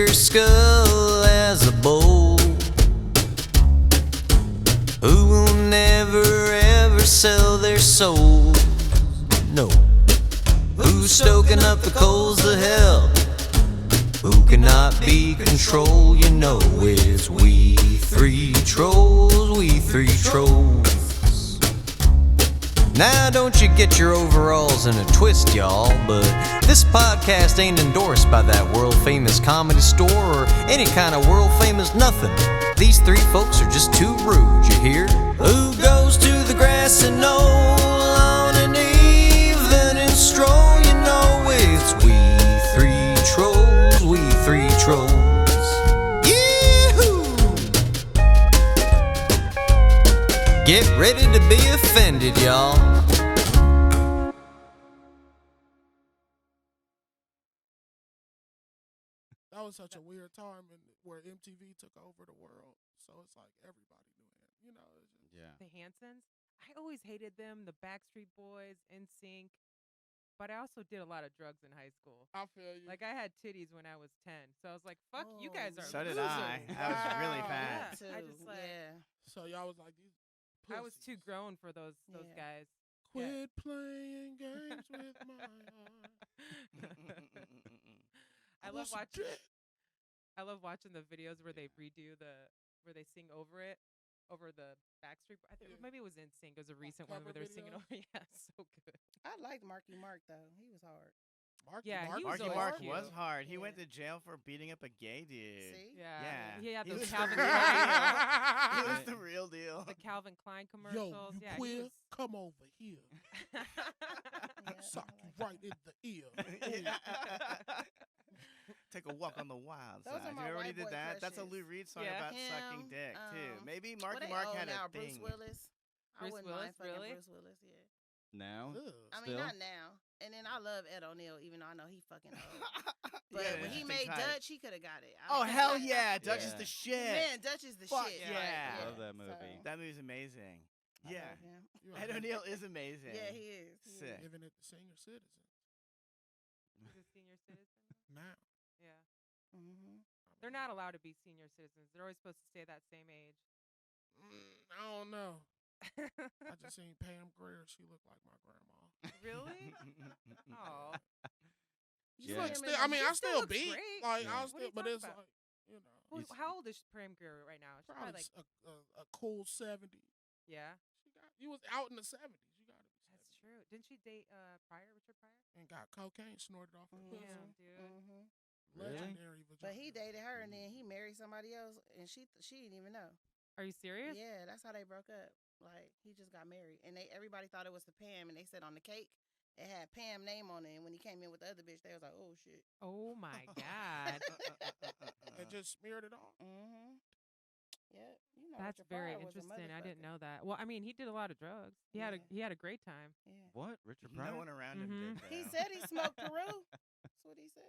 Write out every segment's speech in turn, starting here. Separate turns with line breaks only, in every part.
your skull as a bowl. Who will never ever sell their soul? No. Who's stoking up the coals of hell? Who cannot be controlled? You know it's we three trolls, we three trolls. Now don't you get your overalls in a twist, y'all, but this podcast ain't endorsed by that world famous comedy store or any kind of world famous nothing. These three folks are just too rude, you hear? Who goes to the grassy knoll on an evening stroll? You know it's we three trolls, we three trolls. Get ready to be offended, y'all.
That was such a weird time where MTV took over the world. So it's like everybody knew him. You know.
Yeah.
The Hansons. I always hated them. The Backstreet Boys, NSYNC. But I also did a lot of drugs in high school.
I feel you.
Like I had titties when I was 10. So I was like, fuck, you guys are
So did
losers.
I. I was really fat.
Yeah, I just like,
So y'all was like these.
I was too grown for those guys.
Quit playing games with my heart.
I love watching the videos where they where they sing over the Backstreet. I think maybe it was NSYNC. It was a recent one where they're singing over. Yeah, so good.
I liked Marky Mark though. He was hard.
He was
Marky Mark
cute.
was hard. He went to jail for beating up a gay dude.
See?
Yeah. He had
He
those
was
Calvin
the real
Klein.
deal. He was the real deal.
The Calvin Klein
Yo,
commercials.
you
Yeah,
queer? Come over here.
Yeah,
Sock
I
you
like
right in the ear.
Take a walk on the wild
Those
side.
are
You
my
remember when he
white
did
boy
that? That's a
crushes.
Lou Reed song
Yeah.
about sucking dick too. Maybe
What
Marky
they
Mark
old
had
now?
a thing.
Bruce Willis. I
Bruce
wouldn't
Willis,
mind fucking
really?
Bruce Willis. Yeah.
Now?
I mean, not now. And then I love Ed O'Neill, even though I know he fucking old. But
Yeah,
when he
interesting
made
type.
Dutch, he could have got it.
Oh hell yeah, Dutch is
Yeah.
the shit.
Man, Dutch is the
Fuck
shit.
yeah.
Like,
I love that movie.
So,
That movie's amazing.
I
Yeah,
love him.
You
Ed
are
O'Neill is amazing.
Yeah, he is. He is.
Sick.
living at the senior citizen
He's a senior citizen.
now.
Yeah.
Mm-hmm.
They're not allowed to be senior citizens. They're always supposed to stay that same age.
I don't know. I just seen Pam Grier. She looked like my grandma.
Really? Oh.
She
Yeah.
looks still, I mean,
She
I
still
still
looks
beat.
great.
Like,
Yeah.
I'll
What are
still,
you
but
talking
it's
about?
like, you know,
Well, how old is Pam Grier right now? She's
probably
probably like,
a cool 70.
yeah.
You was out in the 70s. You got to be 70.
That's true. Didn't she date Richard Pryor?
And got cocaine snorted off her
Mhm.
pussy.
Damn, dude.
Mm-hmm.
Really?
Legendary vagina.
But he dated her, and then he married somebody else, and she didn't even know.
Are you serious?
Yeah, that's how they broke up. Like he just got married, and everybody thought it was the Pam, and they said on the cake it had Pam name on it. And when he came in with the other bitch, they was like, "Oh shit!"
Oh my God.
And just smeared it on.
Mm-hmm. Yeah, you know.
That's
Richard
very
Pryor was a
interesting. I didn't
motherfucker.
know that. Well, I mean, he did a lot of drugs. He had a great time.
Yeah.
What? Richard Pryor?
No one around him
Mhm.
did that.
He said he smoked Peru. That's what he said.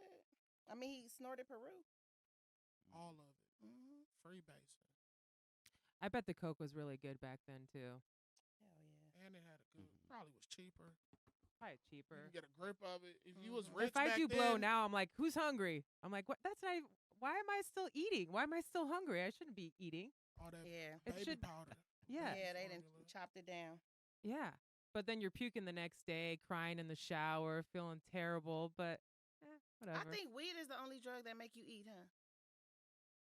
I mean, he snorted Peru.
All of it.
Mm-hmm.
Freebasing.
I bet the coke was really good back then too.
Hell yeah.
And it had a good, probably was cheaper.
Probably
You
cheaper.
can get a grip of it. If you was
Mhm.
rich
If I
back
do blow
then,
now, I'm like, who's hungry? I'm like, what? That's not. Why am I still eating? Why am I still hungry? I shouldn't be eating.
all that
Yeah.
It
baby
should-
powder.
Yeah.
Yeah, they
formula.
didn't chopped it down.
Yeah. But then you're puking the next day, crying in the shower, feeling terrible. But whatever.
I think weed is the only drug that make you eat, huh?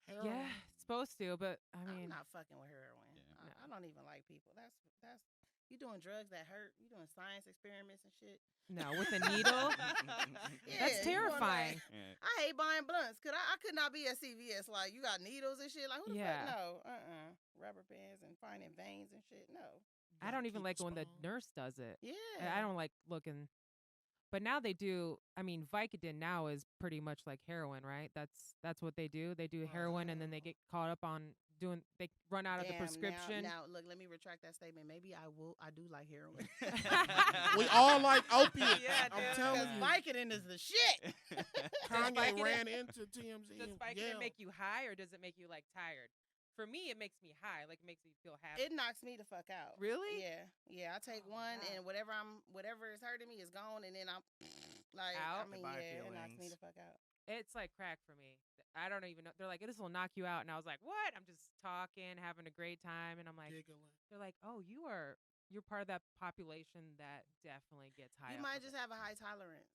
Heroin.
Yeah, it's supposed to. But I
I'm
mean,
not fucking with heroin.
Yeah.
I don't even like people. That's you doing drugs that hurt. You doing science experiments and shit.
no, with a needle.
Yeah,
That's
you going
terrifying.
like-
Yeah.
I hate buying blunts. I could not be at CVS. Like, you got needles and shit. Like, who the
Yeah.
fuck? No. Rubber bands and finding veins and shit. No.
I
Gotta
don't even
keep
like
it
when the
strong.
nurse does it.
Yeah.
I don't like looking. But now they do. I mean, Vicodin now is pretty much like heroin, right? That's what they do. They do heroin, and then they get caught up on doing. They run out of the
Damn,
prescription.
Now, look, let me retract that statement. Maybe I do like heroin.
We all like opiates.
Yeah,
I'm
dude.
telling
Because
you.
Vicodin is the shit.
Kanye
Vicodin-
ran into TMZ.
Does
and
Vicodin
yelled.
make you high, or does it make you like tired? For me, it makes me high. Like it makes me feel happy.
It knocks me the fuck out.
Really?
Yeah. I take
Oh,
one,
God.
and whatever is hurting me is gone, and then I'm like,
Out?
I mean,
Goodbye
yeah, it knocks me
feelings.
the fuck out.
It's like crack for me. I don't even know. They're like, this will knock you out, and I was like, what? I'm just talking, having a great time, and I'm like,
Giggling.
they're like, oh, you're part of that population that definitely gets high.
You might just have a high tolerance.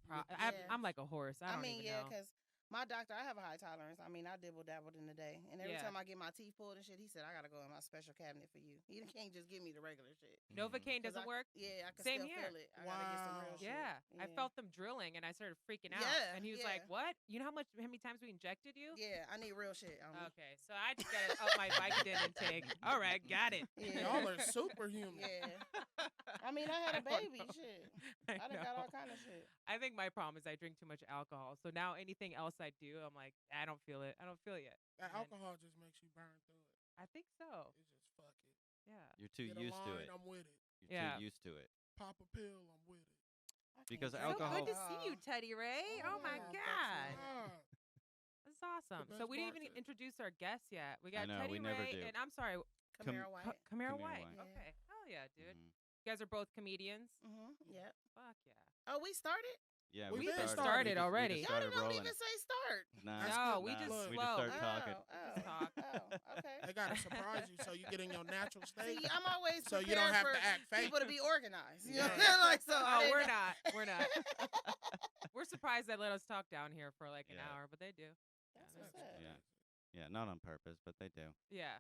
I'm,
Yeah.
I'm like a horse. I don't
mean,
even
yeah,
know.
because my doctor, I have a high tolerance. I mean, I dibble-dabbled in the day. And every
Yeah.
time I get my teeth pulled and shit, he said, I got to go in my special cabinet for you. He can't just give me the regular shit.
Novocaine
'Cause
doesn't
I-
work?
Yeah, I can
Same
still
here.
feel it. I got to get some real
Wow.
shit.
Yeah. I felt them drilling, and I started freaking out.
Yeah,
And he was like, what? You know how many times we injected you?
Yeah, I need real shit.
Okay, so I just got to up my Vicodin intake. All right, got it.
Yeah.
Y'all are superhuman.
Yeah. I mean, I had a
I don't
baby.
know.
Shit.
I
I done got all
know.
kind of shit.
I think my problem is I drink too much alcohol. So now anything else I do, I'm like, I don't feel it. I don't feel it yet.
That
And
alcohol just makes you burn through it.
I think so.
It's just fuck it.
Yeah.
You're too
Get a
used to
line,
it.
I'm with it.
You're
Yeah.
too used to it.
Pop a pill, I'm with it.
I can't
Because
drink
So
alcohol-
good to see you, Teddy Ray. Oh my
that's
God.
hard.
That's awesome.
The
So
best
we didn't even
bartender.
introduce our guests yet. We got
know,
Teddy
we never
Ray,
do.
and I'm sorry,
Kamira White.
Kamira
Kamira
White.
White.
Yeah.
Okay. Hell yeah, dude.
Mhm.
You guys are both comedians.
Yep.
Fuck yeah.
Oh, we started?
Yeah,
We've
we
been
started.
started already.
Y'all
started
don't
rolling.
even say start.
Nah,
That's
No,
good.
we
nah,
just
Look.
we just
slow.
start talking.
Just talk.
Okay.
They got to surprise you so you get in your natural state.
See, I'm always
So you don't
prepared
have
for
to act fake.
people to be organized. You know
Yeah.
what I'm saying? Like, so I
Oh,
didn't
we're
know.
not. We're not. We're surprised they let us talk down here for like an
Yeah.
hour, but they do.
That's
Yeah,
what's
That's
up.
Yeah. Yeah, not on purpose, but they do.
Yeah.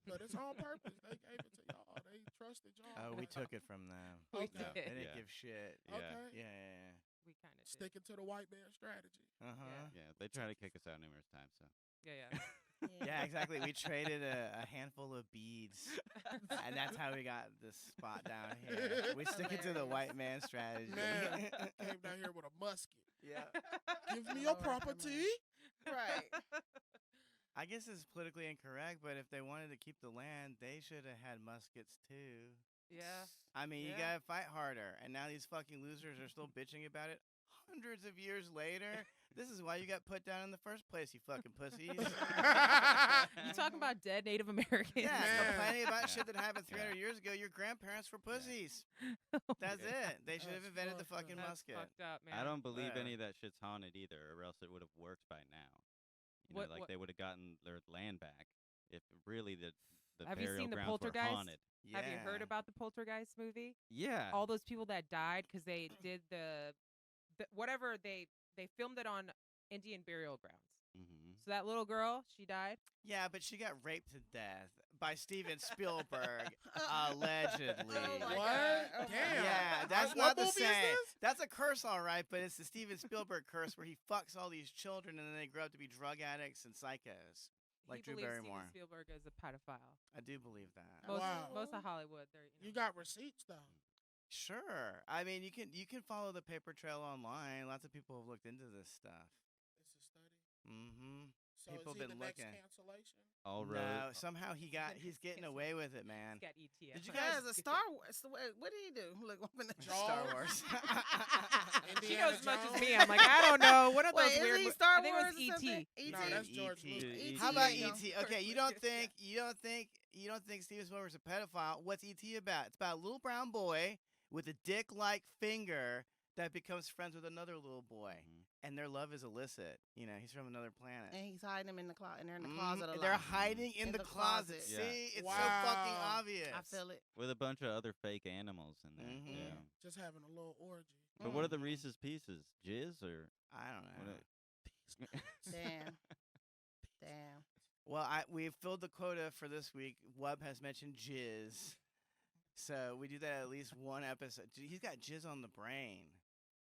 But it's on purpose. They gave it to y'all. They trusted y'all.
Oh, we
Like,
took it from them.
We
Okay.
did.
They didn't
Yeah.
give shit.
Yeah.
Okay.
Yeah.
We kind of did.
Sticking to the white man strategy.
Uh-huh.
Yeah, they try to kick us out numerous times. So
Yeah.
Yeah, exactly. We traded a handful of beads, and that's how we got this spot down here. We stick it to the
Hilarious.
white man strategy.
Man, came down here with a musket.
Yeah.
Give me your
Lord have
property.
Right.
I guess it's politically incorrect, but if they wanted to keep the land, they should have had muskets too.
Yeah.
I mean, you
Yeah.
gotta fight harder, and now these fucking losers are still bitching about it. Hundreds of years later, this is why you got put down in the first place, you fucking pussies.
You talking about dead Native Americans?
Yeah,
Man.
complaining about
Yeah.
shit that happened
Yeah.
300 years ago. Your grandparents were pussies. That's it. They should have
That's
invented the
fucked up.
fucking
That's
musket.
fucked up, man.
I don't believe
Yeah.
any of that shit's haunted either, or else it would have worked by now. You know,
What- what-
they would have gotten their land back if really the
Have you
burial
seen the
grounds were
Poltergeist?
haunted.
Yeah.
Have you heard about the Poltergeist movie?
Yeah.
All those people that died because they did the whatever they filmed it on Indian burial grounds.
Mm-hmm.
So that little girl, she died.
Yeah, but she got raped to death by Steven Spielberg, allegedly.
Oh my
What?
God. Oh my
Damn.
Yeah,
What
that's not the
movie is
same.
this?
That's a curse, all right, but it's the Steven Spielberg curse where he fucks all these children and then they grow up to be drug addicts and psychos. Like
he
Drew
believes
Barrymore.
Steven Spielberg is a pedophile.
I do believe that.
Most,
Wow.
most of Hollywood, they're
You got receipts though.
Sure. I mean, you can follow the paper trail online. Lots of people have looked into this stuff.
It's a study.
Mm-hmm.
So
People
is he
been
the next
looking.
cancellation?
All
No,
roads.
somehow he's getting away with it, man.
He's got ETS.
Did you
Yeah,
guys-
it's a Star Wars. So what did he do? Look, open the
Star
Jaws?
Wars.
She
Indiana
knows as much as
Jones?
me. I'm like, I don't know. What are
Wait,
those weird?
is he
mo-
Star
I think
Wars
it was
or something?
E.T.
No,
E.T.
that's George
E.T.
Lucas.
E.T.
How about
you know.
E.T.? Okay, you don't think Steven Spielberg's a pedophile? What's E.T. about? It's about a little brown boy with a dick-like finger that becomes friends with another little boy,
Mhm.
and their love is illicit. You know, he's from another planet.
And he's hiding them in the closet. And they're in the
Mhm,
closet a
and
lot.
they're hiding in,
In
the
the
closet.
closet.
Yeah.
See, it's so
Wow.
fucking obvious.
I feel it.
With a bunch of other fake animals in there.
Mhm.
Yeah.
Just having a little orgy.
But what are the
Mhm.
Reese's Pieces? Jizz or
I don't
what
know.
Damn. Damn.
Well, we've filled the quota for this week. Wub has mentioned jizz. So we do that at least one episode. He's got jizz on the brain.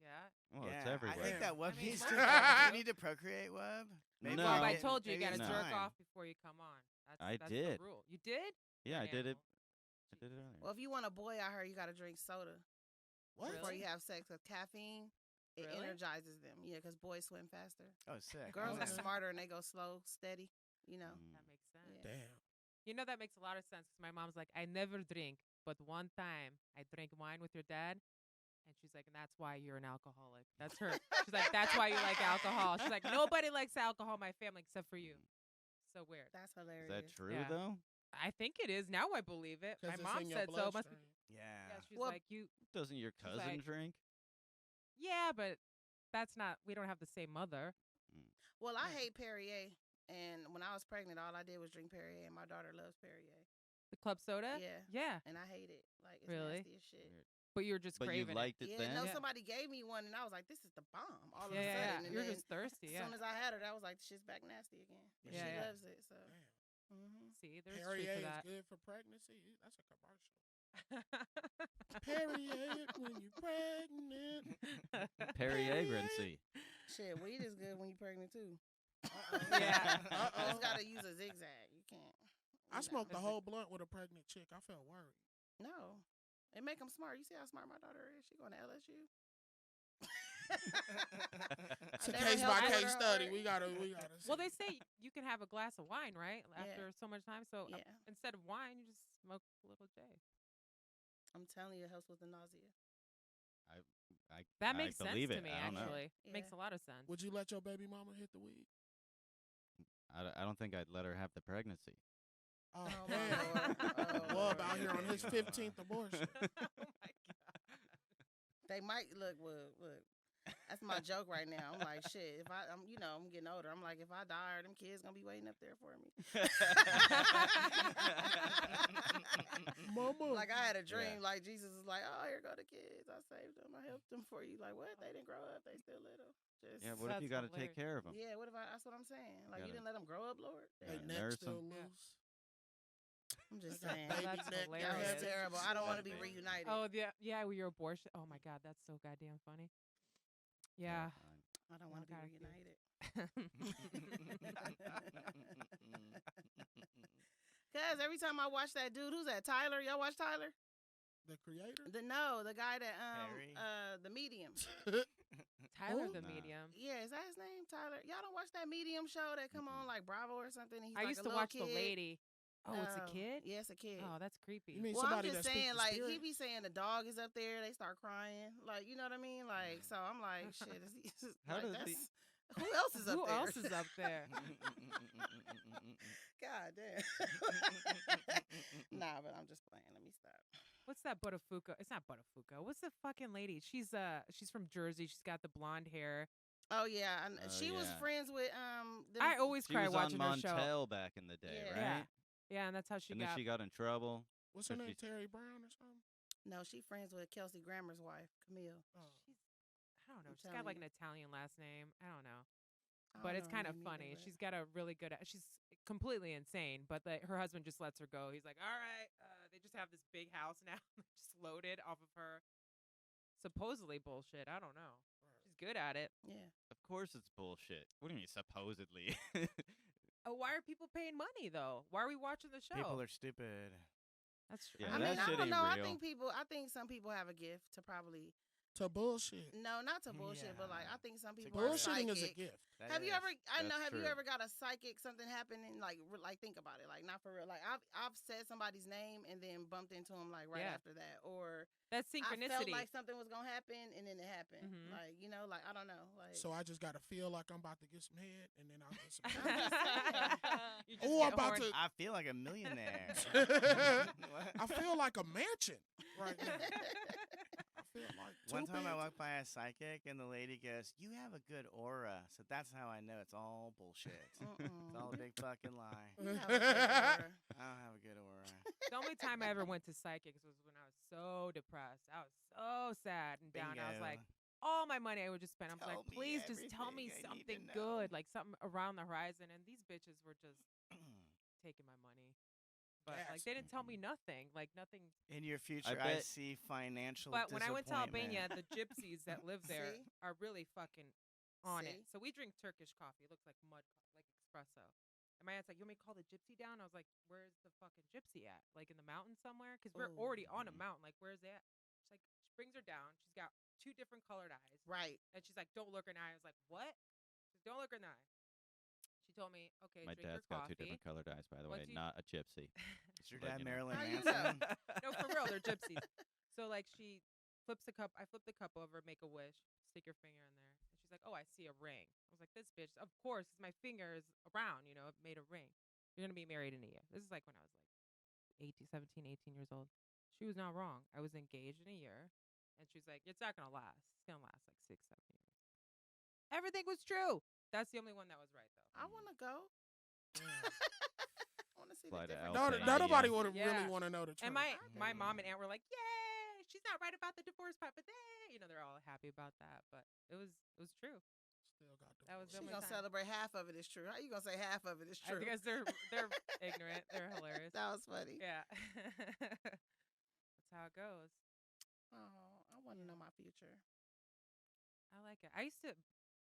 Yeah.
Well,
yeah,
it's everywhere.
I think that Wub
I mean,
needs
most
to.
people
Do you
do.
need to procreate, Wub?
No.
Well, I
Maybe-
told you, you
maybe
got to
it's
jerk
time.
off before you come on.
I
That's
did.
The rule. You did?
Yeah, I did it.
Animal.
I did it earlier.
Well, if you want a boy out here, you got to drink soda
What?
before
Really?
you have sex. Because caffeine, it
Really?
energizes them. Yeah, because boys swim faster.
Oh, sick.
Girls are
Okay.
smarter and they go slow, steady. You know.
Mm.
That makes sense.
Yeah.
Damn.
You know, that makes a lot of sense because my mom's like, I never drink, but one time I drank wine with your dad. And she's like, and that's why you're an alcoholic. That's her. She's like, that's why you like alcohol. She's like, nobody likes alcohol in my family except for you. So weird.
That's
Is
hilarious.
that true
Yeah.
though?
I think it is. Now I believe it.
'Cause
My
it's
mom
in your
said so. Must be.
bloodstream.
Yeah.
Yeah, she's
Well,
like, you.
Doesn't your
She's
cousin
like-
drink?
Yeah, but that's not. We don't have the same mother.
Well, I hate Perrier, and when I was pregnant, all I did was drink Perrier, and my daughter loves Perrier.
The club soda.
Yeah.
Yeah.
And I hate it. Like, it's
Really?
nasty as shit.
Weird.
But you're just
But you
craving
liked it
Yeah,
then?
no,
Yeah.
somebody gave me one, and I was like, this is the bomb all of
Yeah,
a
yeah,
sudden.
yeah.
And
You're
then
just thirsty.
as
Yeah.
soon as I had her, I was like, shit's back nasty again. But
Yeah,
she
yeah.
loves it, so.
Damn.
Mm-hmm.
See, there's truth
Perrier
to
is
that.
good for pregnancy. That's a commercial. Perrier when you're pregnant.
Perrier-grancy.
Shit, weed is good when you're pregnant, too.
Yeah.
You just got to use a zigzag. You can't.
I
you
smoked the
Is it-
whole blunt with a pregnant chick. I felt worried.
No. It make them smart. You see how smart my daughter is? She going to LSU.
It's a
never
case
helped
by
her
case
out,
study.
right?
We gotta.
Well,
see.
they say you can have a glass of wine, right?
Yeah.
After so much time. So
Yeah.
instead of wine, you just smoke a little J.
I'm telling you, it helps with the nausea.
That makes sense
believe
to
it.
me,
I don't know.
actually.
Yeah.
Makes a lot of sense.
Would you let your baby mama hit the weed?
I don't think I'd let her have the pregnancy.
Oh,
Oh, my
damn.
Lord. Oh,
Wub
Lord.
out here on his 15th abortion.
Oh my god.
They might look. That's my joke right now. I'm like, shit. If I'm getting older. I'm like, if I die, them kids gonna be waiting up there for me.
Mama.
Like I had a dream. Like Jesus is like, oh, here go the kids. I saved them. I helped them for you. Like what? They didn't grow up. They still little. Just
Yeah, what if you
That's
got to take
hilarious.
care of them?
yeah. What if I? That's what I'm saying. Like you
Gotta-
didn't let them grow up, Lord.
They
Damn.
neck
nurse
still
'em.
Yeah.
loose.
I'm just
They got
saying.
baby
That's
neck.
hilarious.
That's terrible. I don't want to be
Baby.
reunited.
Oh, yeah, with your abortion. Oh my god, that's so goddamn funny. Yeah.
I don't want to be
gotta feel-
reunited. Cause every time I watch that dude, who's that? Tyler? Y'all watch Tyler?
The creator.
The guy that
Perry?
the medium.
Tyler
Who?
the
Nah.
medium.
Yeah, is that his name? Tyler. Y'all don't watch that medium show that come on like Bravo or something? He's
I
like
used
a
to
little
watch
kid.
the lady. Oh, it's a kid?
Yeah, it's a kid.
Oh, that's creepy.
You mean
Well, I'm
somebody
just
that speaks
saying,
the
like, he
spirit?
be saying the dog is up there, they start crying. Like, you know what I mean? Like, so I'm like, shit,
How
like,
does
that's, who else is up
Who
there?
else is up there?
God damn. Nah, but I'm just playing. Let me stop.
What's that Buttafuoco? It's not Buttafuoco. What's the fucking lady? She's from Jersey. She's got the blonde hair.
Oh yeah,
Oh,
she was
yeah.
friends with
I always
She
cry
was
watching
on
her show.
Montel back in the day,
Yeah.
right?
Yeah. Yeah, and that's how she
and
got.
then she got in trouble.
What's her
So
name?
she's-
Terry Brown or something?
No, she friends with Kelsey Grammer's wife, Camille.
Oh.
She's, I don't know.
I'm
She's got
telling
like
you.
an Italian last name. I don't know.
I
But
don't
it's
know her
kind of
name either,
funny.
but-
She's got a really good. She's completely insane, but her husband just lets her go. He's like, all right, they just have this big house now, just loaded off of her supposedly bullshit. I don't know. She's good at it.
Yeah.
Of course it's bullshit. What do you mean, supposedly?
Why are people paying money though? Why are we watching the show?
People are stupid.
That's true.
Yeah,
I
that
mean, I
shit
don't
ain't
know. I
real.
think some people have a gift to probably
To bullshit.
no, not to bullshit, but like
Yeah.
I think some
It's a
people are
Bullshitting is a
psychic.
gift.
That
Have you
is.
ever? I know.
That's
Have you
true.
ever got a psychic something happen and like think about it, like not for real. Like I've said somebody's name and then bumped into them like right
Yeah.
after that, or
That's
I felt
synchronicity.
like something was gonna happen and then it happened.
Mhm.
Like like I don't know. Like
So I just gotta feel like I'm about to get some head, and then I'll get some.
You just
Oh,
get
I'm about
horny.
to-
I feel like a millionaire.
I feel like a mansion right now. I feel like
One
two
time I
beds.
walked by a psychic and the lady goes, "You have a good aura." So that's how I know it's all bullshit. It's all a big fucking lie.
You have a good aura.
I don't have a good aura.
The only time I ever went to psychics was when I was so depressed. I was so sad and down. I was like,
Bingo.
all my money I would just spend. I'm
Tell
like,
me
please just tell me
everything I need to
something
know."
good, like something around the horizon. And these bitches were just taking my money. But like they didn't tell me nothing, like nothing.
In your future, I
bet-
see financial.
But when I went to
disappointment.
Albania, the gypsies that live there
See?
are really fucking on it.
See?
So we drink Turkish coffee. It looks like like espresso. And my aunt's like, you want me to call the gypsy down? I was like, where's the fucking gypsy at? Like in the mountains somewhere? Because we're
Ooh.
already on a
Mhm.
mountain. Like, where's that? She's like, she brings her down. She's got 2 different colored eyes.
Right.
And she's like, don't look her in the eye. I was like, what? She goes, don't look her in the eye. She told me, okay,
My
drink your
dad's got
coffee.
2 different colored eyes, by the
Once
way,
you-
not a gypsy.
Is your
But,
dad
you know.
Marilyn
How you
Manson?
No, for real, they're gypsies. So like she flips the cup. I flip the cup over, make a wish, stick your finger in there, and she's like, "Oh, I see a ring." I was like, "This bitch, of course, 'cause my finger is around. It made a ring. You're gonna be married in a year." This is like when I was like 17, 18 years old. She was not wrong. I was engaged in a year, and she's like, "It's not gonna last. It's gonna last like 6, 7 years." Everything was true. That's the only one that was right, though.
I want to go.
Yeah.
I want to see
Fly
the
to
different.
Alabama.
Nobody would
Yeah.
really want to know the truth.
And my mom and aunt were like, "Yay, she's not right about the divorce part, but they're all happy about that." But it was true.
Still got
That was
divorced.
the
She's
only
gonna
time.
celebrate half of it is true. How you gonna say half of it is true?
Because they're ignorant. They're hilarious.
That was funny.
Yeah. That's how it goes.
Oh, I want to know my future.
I like it. I used to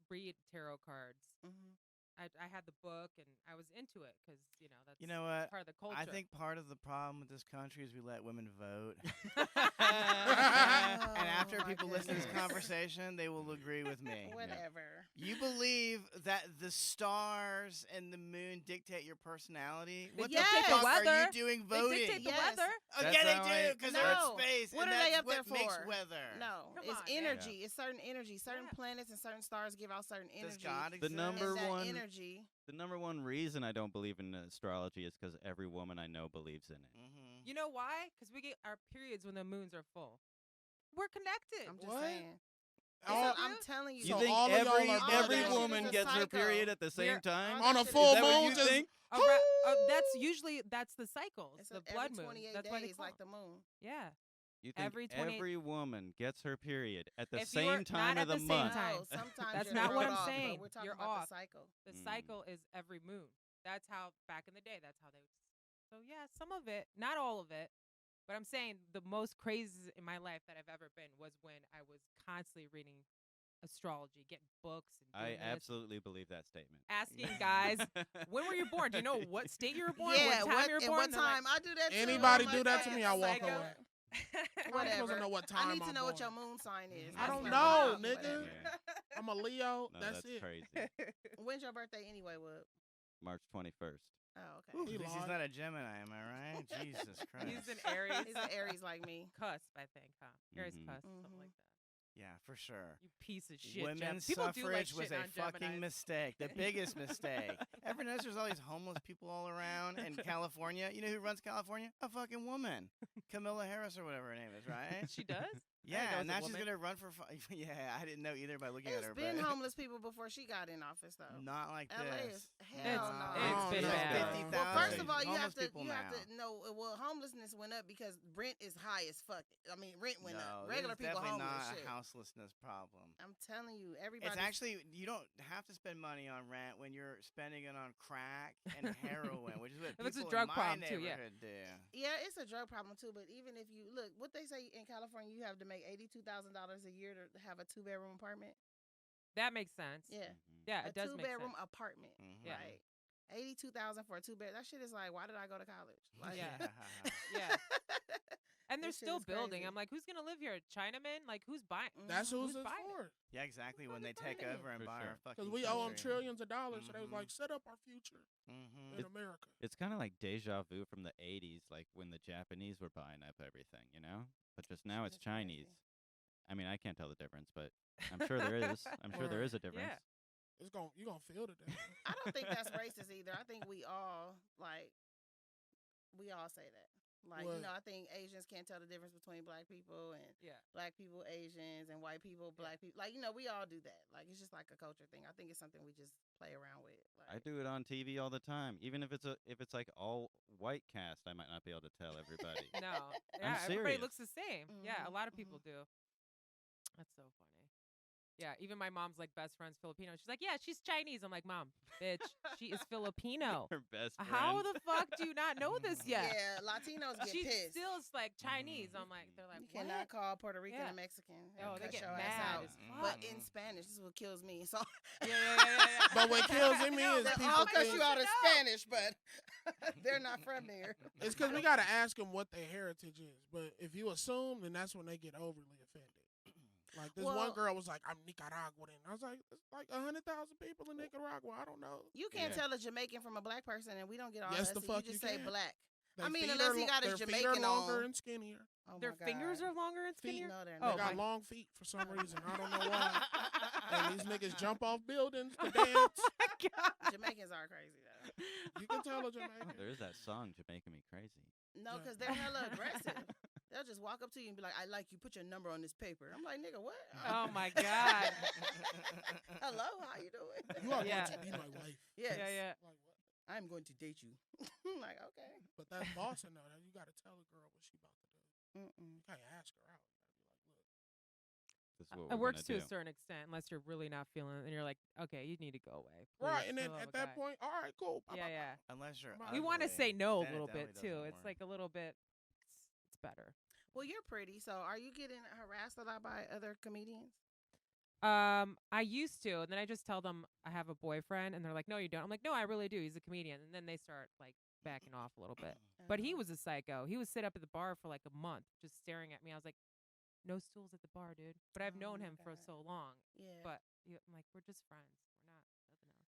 read tarot cards.
Mm-hmm.
I had the book and I was into it because that's
You know what?
part of the culture.
I think part of the problem with this country is we let women vote.
Oh,
And after
my
people listen to this
goodness.
conversation, they will agree with me.
Whatever.
You believe that the stars and the moon dictate your personality? What
Yes.
the
Dictate
fuck
the
are
weather.
you doing
They
voting?
dictate the
Yes.
weather.
Oh,
That's
yeah,
how
they do, because they're
No.
in space.
What
and
are they
that's
up there
what makes
for?
weather.
No,
Come
it's
on, man.
energy. It's certain energy. Certain
Yeah.
planets and certain stars give out certain energy.
Does God
The
exist?
number
and that
one-
energy.
The number one reason I don't believe in astrology is because every woman I know believes in it.
Mm-hmm.
You know why? Because we get our periods when the moons are full. We're connected.
I'm just
What?
saying.
All-
I'm telling you.
You
So
think
all of y'all
every
are
every
brothers.
woman
Shit is a
gets her
cycle.
period at the same
We're-
time?
on a
Is that
full
what you
moon, just
think?
That's the cycles,
It's
the
every
blood moon.
28
That's why they
days,
call
like the
them.
moon.
Yeah.
You think
every 28
every woman gets her period at the
If you were
same time
not
of
at
the
the same
month?
time.
No, sometimes
That's
you're
not what
thrown
I'm
off, but
saying.
We're talking
You're
about
off.
the cycle.
The
Mm.
cycle is every moon. That's how back in the day. That's how they. So yeah, some of it, not all of it, but I'm saying the most crazy in my life that I've ever been was when I was constantly reading astrology, getting books, and
I
doing this,
absolutely believe that statement.
asking guys, when were you born? Do you know what state you were born?
Yeah,
what time you were
and
born?
what
They're like,
time? I do that too.
Anybody
Oh
do
my
that to
God,
me, I walk
psycho.
away. I'm supposed
Whatever.
to know what
I
time
need to
I'm
know what your
born.
moon sign is.
I
That's
don't
my
know,
mom,
nigga.
whatever.
Yeah.
I'm a Leo.
No,
that's
that's
it.
crazy.
When's your birthday anyway, Wood?
March 21st.
Oh,
Ooh,
okay.
he
At least he's
lied.
not a Gemini, am I right? Jesus Christ.
He's an Aries.
He's an Aries like me.
Cusp, I think, huh? Aries
Mhm.
cusp, something
Mhm.
like that.
Yeah, for sure.
You piece of shit,
Women's
Jeff. People do like
suffrage was
shitting
a
on
fucking
Geminis.
mistake. The biggest mistake. Ever notice there's all these homeless people all around in California? You know who runs California? A fucking woman. Camilla Harris or whatever her name is, right?
She does?
Yeah,
know it was a
now she's
woman.
going to run for... yeah, I didn't know either by looking at
There's
her.
been
but
homeless people before she got in office, though.
not like
LA
this.
is hell no.
It's been
no.
bad.
50,000
Well, first of all, you have
homeless
to
people now.
know. Well, homelessness went up because rent is high as fuck. I mean, rent went
no,
up. Regular
this is
people
definitely
homeless.
not
Shit.
a houselessness problem.
I'm telling you, everybody.
It's actually, you don't have to spend money on rent when you're spending it on crack and heroin, which is what
If it's a
people
drug
in my
problem, too, yeah.
neighborhood do.
Yeah, it's a drug problem too. But even if you look, what they say in California, you have to make $82,000 a year to have a 2-bedroom apartment.
That makes sense.
Yeah,
Mhm.
Yeah,
a
it does make sense.
2-bedroom apartment.
Mhm.
Yeah.
Right. 82,000 for a 2-bed. That shit is like, why did I go to college? Like,
Yeah. Yeah. And they're
This shit
still
is
building.
crazy.
I'm like, who's gonna live here? Chinamen? Like, who's buying?
That's who's
Who's
it's
buying it?
for.
Yeah, exactly.
Who's
When they
fucking
take
buying it?
over and
For
buy
sure.
our fucking
Because we owe them
country.
trillions of dollars, so they was
Mhm.
like, set up our future
Mhm.
in America.
It's kind of like deja vu from the 80s, like when the Japanese were buying up everything, you know? But just now it's
That's crazy.
Chinese. I mean, I can't tell the difference, but I'm sure there is. I'm sure there is a difference.
Yeah.
You gonna feel the difference.
I don't think that's racist either. I think we all say that. Like,
What?
you know, I think Asians can't tell the difference between black people and
Yeah.
black people, Asians, and white people, black people. Like, you know, we all do that. Like, it's just like a culture thing. I think it's something we just play around with. Like,
I do it on TV all the time. Even if it's like all white cast, I might not be able to tell everybody.
No. Yeah, everybody
serious.
looks the same. Yeah, a
Mhm,
lot of people do. That's so funny. Yeah, even my mom's like best friend's Filipino. She's like, yeah, she's Chinese. I'm like, Mom, bitch, she is Filipino.
Her best friend.
How the fuck do you not know this yet?
yeah, Latinos get
She's
pissed.
still like Chinese. I'm like, they're like,
You
what?
cannot call Puerto Rican
Yeah.
a Mexican.
Oh,
and
they
cut
get
your ass
mad
out.
as
But
fuck.
in Spanish, this is what kills me. So
Yeah.
But what kills me is
they'll
people
all cuss
think
you out in
No.
Spanish, but they're not from there.
it's because we gotta ask them what their heritage is. But if you assume, then that's when they get overly offended. Like this one
Well-
girl was like, "I'm Nicaraguan," and I was like, "It's like 100,000 people in Nicaragua. I don't know."
You can't
Yeah.
tell a Jamaican from a black person, and we don't get all
Yes, the
that.
fuck
You just
you
say
can.
black.
Their
I mean,
feet
unless
are
he got his
their feet
Jamaican
are longer
on.
and skinnier.
Oh
Their
my
fingers
God.
are longer and
Feet.
skinnier.
No, they're
They
Oh,
not.
got
my-
long feet for some reason. I don't know why. And these niggas jump off buildings to dance.
God.
Jamaicans are crazy though.
You can tell a Jamaican.
There is that song, Jamaican Me Crazy.
No,
Yeah.
because they're hella aggressive. They'll just walk up to you and be like, "I like you. Put your number on this paper." I'm like, "Nigga, what?"
Oh my God.
Hello, how you doing?
You are
Yeah.
going to be my wife.
Yes.
Yeah.
Like what?
I'm going to date you. I'm like, okay.
But that's bossing though. You got to tell a girl what she about to do.
Mm-mm.
You can't ask her out. You got to be like, look.
This is what
It
we're
works
gonna
to
do.
a certain extent, unless you're really not feeling it, and you're like, okay, you need to go away.
Right,
please,
and
for
then
the love
at
of
that
God.
point, all right, cool. Bye,
Yeah,
bye,
yeah.
bye.
Unless you're
You
You want to
ugly,
say no a
then it
little bit
definitely
too.
doesn't
It's
work.
like a little bit. It's better.
Well, you're pretty, so are you getting harassed a lot by other comedians?
I used to, and then I just tell them I have a boyfriend, and they're like, "No, you don't." I'm like, "No, I really do. He's a comedian." And then they start like backing off a little bit. But he
Uh-huh.
was a psycho. He would sit up at the bar for like a month, just staring at me. I was like, "No stools at the bar, dude." But I've
Oh
known
my
him for
God.
so long.
Yeah.
But I'm like, we're just friends. We're not nothing else.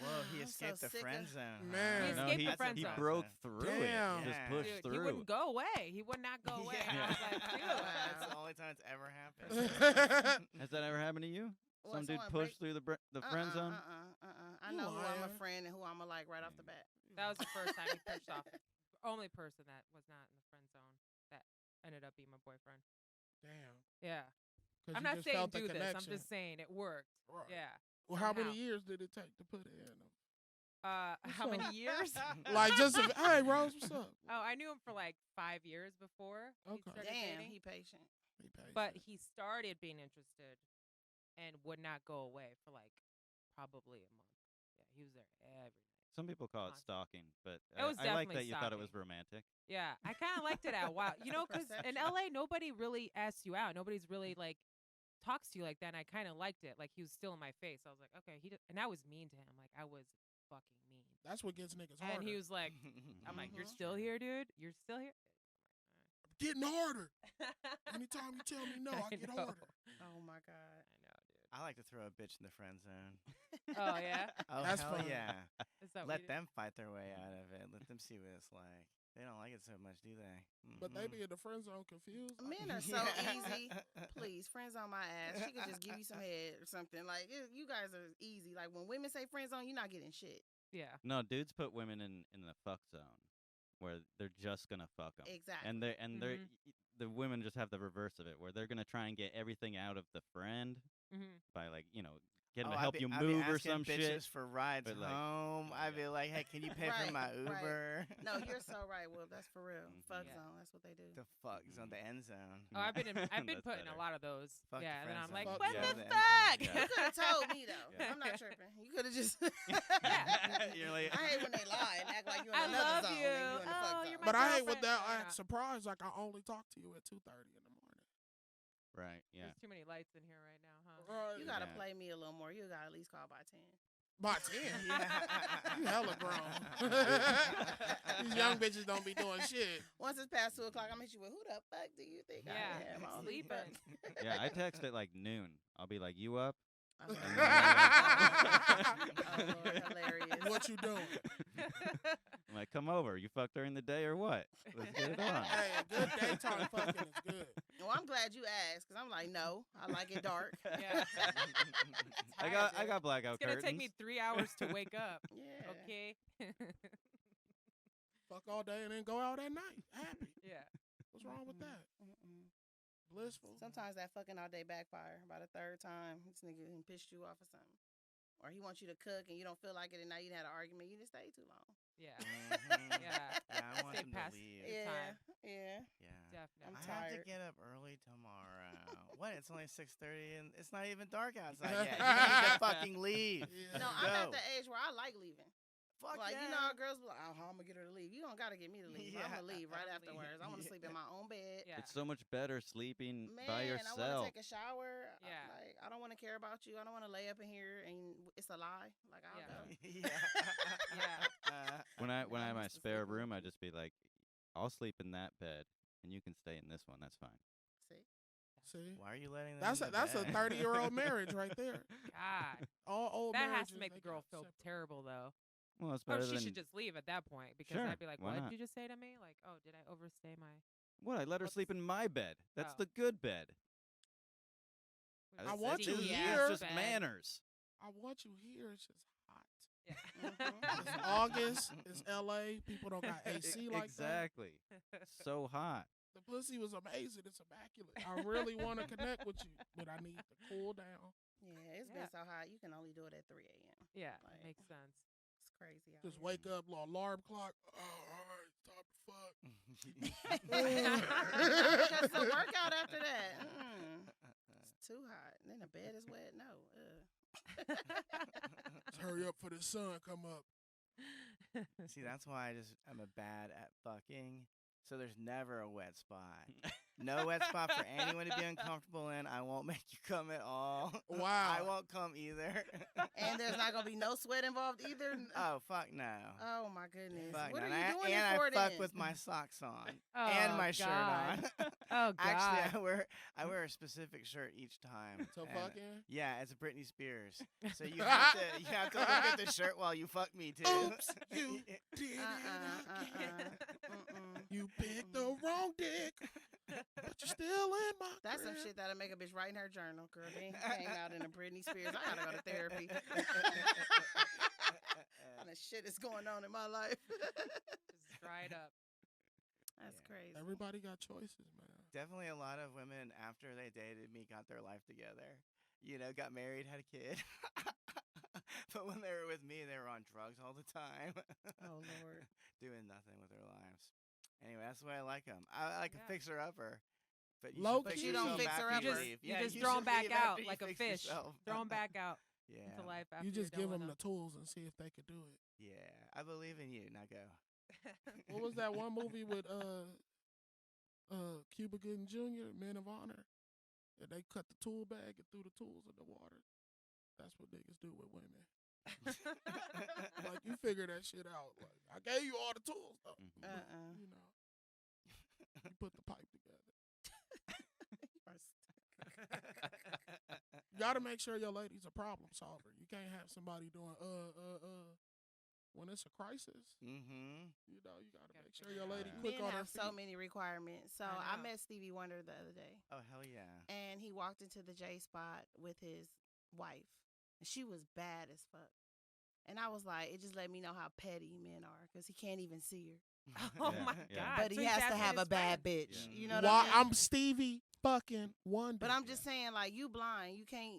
Well, he
I'm so
escaped the
sick
friend
of-
zone.
Man.
He
No,
escaped
he,
the friend
he
zone.
broke through
Damn.
it. Just
Yeah.
pushed
Dude,
through.
he wouldn't go away. He would not go away. And I was like, dude.
That's the only time it's ever happened.
Has that ever happened to you?
What,
Some dude
someone
pushed
break-
through the friend zone?
I
You
know who I'm a
lying.
friend and who I'm a like right off the bat.
That was the first time he pushed off. Only person that was not in the friend zone that ended up being my boyfriend.
Damn.
Yeah.
'Cause
I'm
you
not
just
saying
felt the
do this. I'm
connection.
just saying it worked.
Right.
Yeah.
Well, how many
somehow.
years did it take to put it in?
How many years?
Like just hey Rose, what's up?
Oh, I knew him for like 5 years before he
Okay.
started
Damn,
dating.
he patient.
Be patient.
But he started being interested and would not go away for like probably a month. Yeah, he was there every night.
Some people call it
Constant.
stalking, but
It was
I like
definitely
that you thought it was
stalking.
romantic.
Yeah, I kind of liked it at a while. You know, because in
Perception.
LA, nobody really asks you out. Nobody's really like talks to you like that. And I kind of liked it. Like he was still in my face. I was like, okay, and I was mean to him. Like I was fucking mean.
That's what gets niggas harder.
And he was like, I'm like, you're
Mhm.
still here, dude. You're still here.
Getting harder.
I'm like,
Anytime you tell me no, I get
know.
harder.
Oh my God.
I know, dude.
I like to throw a bitch in the friend zone.
Oh yeah.
Oh,
That's
hell
fun.
yeah.
Is that what
Let
you do?
them fight their way out of it. Let them see what it's like. They don't like it so much, do they?
But they
Mhm.
be in the friend zone confused. Like,
Men are so
Yeah.
easy. Please, friends on my ass. She could just give you some head or something. Like you guys are easy. Like when women say friend zone, you're not getting shit.
Yeah.
No, dudes put women in the fuck zone, where they're just gonna fuck them,
Exactly.
and they're
Mhm.
the women just have the reverse of it, where they're gonna try and get everything out of the friend
Mm-hmm.
by like getting
Oh,
to help you move or some
bitches
shit.
for rides
but, like,
home. I'd be like, hey, can you pay for
Right,
my
right.
Uber?
No, you're so right, Will. That's for real. Fuck
Yeah.
zone. That's what they do.
The fuck zone, the end zone.
Oh, I've been
That's
putting a
better.
lot of those.
Fuck the
yeah, and then
friend
I'm
zone.
like,
Fuck
what
yeah.
the
The end
fuck?
zone.
You could have told me though.
Yeah.
I'm not tripping. You could have just.
You're like,
I hate when they lie and act like you're in
I
another
love
zone.
you.
And you in the fuck
Oh,
zone.
you're my
but I hate with
girlfriend.
that.
No,
I'm
no.
surprised. Like I only talk to you at 2:30 in the morning.
right, yeah.
There's too many lights in here right now, huh?
You gotta
Yeah.
play me a little more. You gotta at least call by 10.
By 10. You hella grown. These young bitches don't be doing shit.
Once it's past 2 o'clock, I'm hit you with who the fuck do you think
Yeah,
I am?
I'm
All these
sleeping.
fucks.
Yeah, I text at like noon. I'll be like, you up?
Oh,
And
Lord.
then
Oh, Lord, hilarious.
What you doing?
I'm like, come over. You fuck during the day or what? Let's get it on.
Hey, a good daytime fucking is good.
Well, I'm glad you asked because I'm like, no, I like it dark.
Yeah.
I
Tired,
got
dude.
blackout
It's gonna
curtains.
take me 3 hours to wake up.
Yeah.
Okay.
Fuck all day and then go out at night. Happy.
Yeah.
What's wrong with that?
Mm-mm.
Blissful.
Sometimes that fucking all day backfire. By the third time, this nigga done pissed you off or something. Or he wants you to cook and you don't feel like it and now you done had an argument. You didn't stay too long.
Yeah.
Mhm.
Yeah.
Yeah, I want
Stay
them to
past
leave.
Good
Yeah.
time.
Yeah.
Yeah.
Definitely.
I'm
I have to
tired.
get up early tomorrow. What? It's only 6:30 and it's not even dark outside yet. You need to fucking leave.
Yeah.
No, I'm at the age where I like leaving.
Fuck
Like,
yeah.
you know how girls be like, oh, how I'm going to get her to leave. You don't got to get me to leave. I'm
Yeah.
going to leave right
I'm
afterwards. I want to sleep in my own bed.
Yeah.
It's so much better sleeping
Man,
by
I want
yourself.
to take a shower.
Yeah.
Like, I don't want to care about you. I don't want to lay up in here and it's a lie. Like, I'll
Yeah.
go.
Yeah.
Yeah.
When I
I
have my
used to
spare
sleep in
room, I
one
just be like, I'll sleep in that bed, and you can stay in this one. That's fine.
See?
See?
Why are you letting them
That's
in
a
the
that's a
bed?
30-year-old marriage right there.
God.
All old
That has
marriages,
to make
they
a girl
got
feel
separate.
terrible, though.
Well, it's
Or
better
she
than
should just leave at that point because
Sure,
I'd be like,
why
what
not?
did you just say to me? Like, oh, did I overstay my.
what? I let her
What's-
sleep in my bed. That's
Oh.
the good bed.
I
That's-
want
that's
you
just-
here.
It's just
bed.
manners.
I want you here. It's just hot.
Yeah.
It's August. It's LA. People don't got AC like
Exactly. So hot.
The pussy was amazing. It's immaculate. I really want to connect with you, but I need to cool down.
Yeah, it's been so hot. You can only do it at 3 a.m.
Yeah,
Like,
it makes sense.
It's crazy. Out
Just
here.
wake up, little alarm clock. Oh, all right, time to fuck.
Just a workout after that. It's too hot. And then the bed is wet. No.
Let's hurry up for the sun come up.
See, that's why I'm a bad at fucking. So there's never a wet spot. No wet spot for anyone to be uncomfortable in. I won't make you come at all.
Wow.
I won't come either.
And there's not going to be no sweat involved either.
Oh, fuck no.
Oh, my goodness.
Fuck
What
no.
are you doing
and
it for
I fuck
then?
with my socks on
Oh,
and my shirt
God.
on.
Oh, God.
Actually, I wear a specific shirt each time.
So
and-
fucking?
Yeah, it's a Britney Spears. So you have to look at the shirt while you fuck me too.
Oops, you did it again. You picked the wrong dick, but you're still in my
That's some
crib.
shit that'll make a bitch write in her journal, girl. They came out in a Britney Spears. I gotta go to therapy. What kind of shit is going on in my life?
Just dried up.
That's
Yeah.
crazy.
Everybody got choices, man.
Definitely a lot of women after they dated me got their life together. You know, got married, had a kid. But when they were with me, they were on drugs all the time.
Oh, Lord.
Doing nothing with their lives. Anyway, that's the way I like them. I like a
Yeah.
fixer-upper. But you,
Low
should fix
key.
you don't
yourself
fix
after
her
you
upper.
leave.
You
Yeah,
just
you
throw 'em
should
back
leave
out
after you
like a
fix
fish.
yourself.
Throw them back out
Yeah.
into life after
You just
you're
give
done
them
with
the tools and see if they could do it.
Yeah. I believe in you. Now go.
What was that one movie with Cuba Gooding Jr., Men of Honor? And they cut the tool bag and threw the tools in the water. That's what niggas do with women. Like, you figure that shit out. Like, I gave you all the tools, though.
Mhm.
But, you know, you put the pipe together. You gotta make sure your lady's a problem solver. You can't have somebody doing when it's a crisis.
Mm-hmm.
You know, you gotta
Gotta
make sure
figure
your
it
lady
out.
quick
Men
on her
have so
feet.
many requirements. So
I
I
know.
met Stevie Wonder the other day,
Oh, hell yeah.
and he walked into the J spot with his wife, and she was bad as fuck. And I was like, it just let me know how petty men are, because he can't even see her.
Oh
Yeah,
my
yeah.
God.
But
So
he
he's
has to
asking
have a
his
bad
friends.
bitch.
Yeah.
You know what
Why
I mean?
I'm Stevie fucking Wonder.
But I'm just saying, like, you blind. You can't,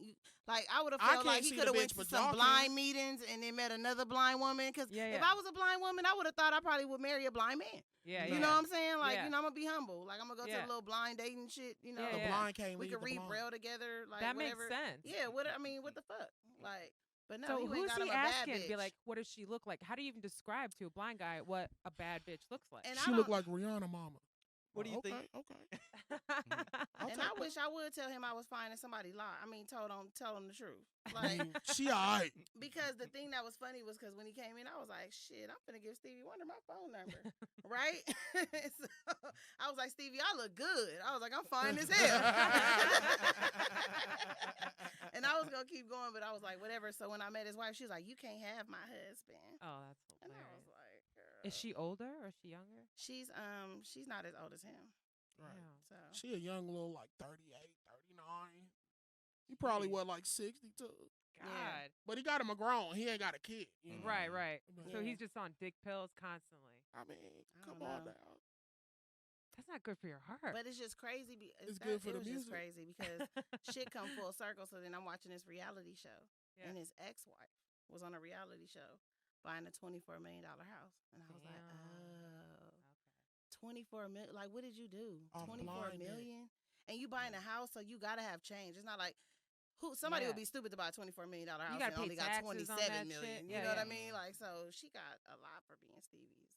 like, I would have
I
felt like
can't
he
see
could
the
have went
bitch,
to
but
some
y'all
blind
can.
meetings and then met another blind woman. Because
Yeah,
if
yeah.
I was a blind woman, I would have thought I probably would marry a blind man.
Yeah,
You
yeah.
know what I'm saying? Like,
Yeah.
you know, I'm going to be humble. Like, I'm going to go to
Yeah.
the little blind dating shit, you know.
Yeah,
The
yeah.
blind can't
We
lead
could
the
read
blind.
Braille together. Like,
That
whatever.
makes sense.
Yeah, I mean, what the fuck? Like, but no,
So
he went
who's
got
he
him a bad
asking?
bitch.
Be like, what does she look like? How do you even describe to a blind guy what a bad bitch looks like?
And
She
I
looked
don't-
like Rihanna mama.
What do you
okay,
think?
Okay. I'll
And
take
I
that.
wish I would tell him I was fine and somebody lied. I mean, tell him the truth.
I
Like,
mean, she alright.
because the thing that was funny was because when he came in, I was like, shit, I'm finna give Stevie Wonder my phone number. Right? So I was like, Stevie, I look good. I was like, I'm fine as hell. And I was going to keep going, but I was like, whatever. So when I met his wife, she was like, you can't have my husband.
Oh, that's
And I
hilarious.
was like, girl.
Is she older or is she younger?
She's not as old as him.
Right.
Damn.
So
She a young little, like 38, 39. He probably
Jeez.
was like 62.
God.
But he got him a grown. He ain't got a kid. You know?
Right, right.
But,
So
Yeah.
he's just on dick pills constantly.
I mean,
I
come
don't
on
know.
now.
That's not good for your heart.
But it's just crazy.
It's good for
it
the
was just
music.
crazy because shit come full circle. So then I'm watching this reality show,
Yeah.
and his ex-wife was on a reality show buying a $24 million house, and I was like,
Damn.
oh, 24 million. Like, what did you do?
I'm
24
blinded.
million, and you buying a house, so you gotta have change. It's not like somebody would
Yeah.
be stupid to buy a $24 million house
You
and
gotta pay
only got
taxes on
27
that
million.
shit.
You
Yeah,
know what I
yeah.
mean? Like, so she got a lot for being Stevie's wife.